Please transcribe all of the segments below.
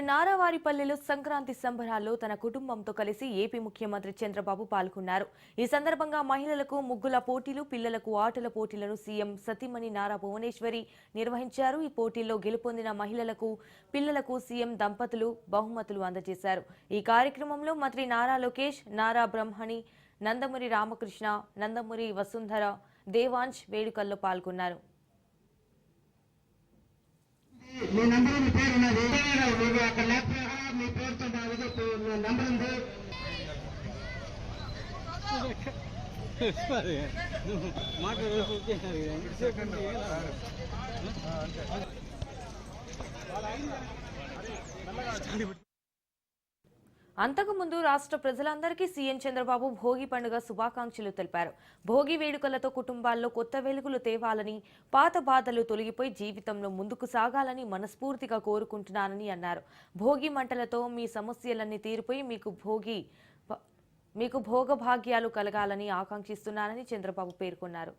నారావారిపల్లెలో సంక్రాంతి సంబరాల్లో తన కుటుంబంతో కలిసి ఏపీ ముఖ్యమంత్రి చంద్రబాబు పాల్గొన్నారు. ఈ సందర్భంగా మహిళలకు ముగ్గుల పోటీలు, పిల్లలకు ఆటల పోటీలను సీఎం సతీమణి నారా భువనేశ్వరి నిర్వహించారు. ఈ పోటీల్లో గెలుపొందిన మహిళలకు, పిల్లలకు సీఎం దంపతులు బహుమతులు అందజేశారు. ఈ కార్యక్రమంలో మంత్రి నారా లోకేష్, నారా బ్రహ్మణి, నందమూరి రామకృష్ణ, నందమూరి వసుంధర, దేవాంశ్ వేడుకల్లో పాల్గొన్నారు. మీ నంబర్ మీ పేరు ఉన్నది మీరు అక్కడ లేకపోతే మీ పేరుతో నంబర్ ఉంది. అంతకుముందు రాష్ట్ర ప్రజలందరికీ సీఎం చంద్రబాబు భోగి పండుగ శుభాకాంక్షలు తెలిపారు. భోగి వేడుకలతో కుటుంబాల్లో కొత్త వెలుగులు తేవాలని, పాత బాధలు తొలగిపోయి జీవితంలో ముందుకు సాగాలని మనస్ఫూర్తిగా కోరుకుంటున్నానని అన్నారు. భోగి మంటలతో మీ సమస్యలన్నీ తీరిపోయి మీకు భోగభాగ్యాలు కలగాలని ఆకాంక్షిస్తున్నానని చంద్రబాబు పేర్కొన్నారు.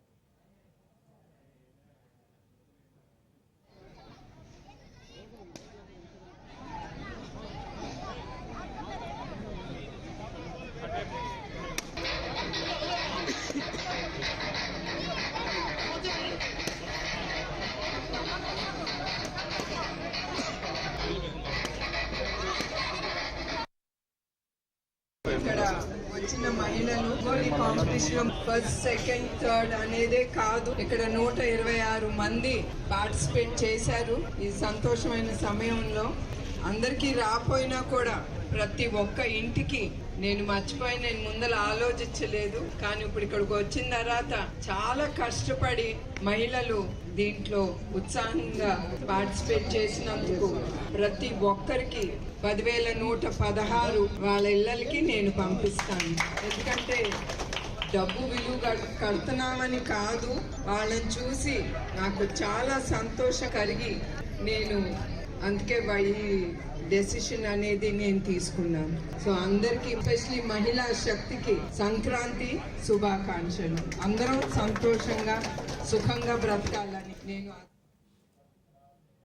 ఇక్కడ వచ్చిన మహిళలు ఈ కాంపిటీషన్ ఫస్ట్, సెకండ్, థర్డ్ అనేదే కాదు, ఇక్కడ 126 మంది పార్టిసిపేట్ చేశారు. ఈ సంతోషమైన సమయంలో అందరికీ రాపోయినా కూడా ప్రతి ఒక్క ఇంటికి నేను మర్చిపోయి నేను ముందర ఆలోచించలేదు, కానీ ఇప్పుడు ఇక్కడికి వచ్చిన తర్వాత చాలా కష్టపడి మహిళలు దీంట్లో ఉత్సాహంగా పార్టిసిపేట్ చేసినందుకు ప్రతి ఒక్కరికి 10,116 వాళ్ళ ఇళ్ళకి నేను పంపిస్తాను. ఎందుకంటే డబ్బు విలువ కడుతున్నామని కాదు, వాళ్ళని చూసి నాకు చాలా సంతోషం కలిగి నేను అందుకే ఈ డెసిషన్ అనేది నేను తీసుకున్నాను. సో అందరికి, ఎస్పెషలీ మహిళా శక్తికి సంక్రాంతి శుభాకాంక్షలు. అందరూ సంతోషంగా సుఖంగా బ్రతకాలని నేను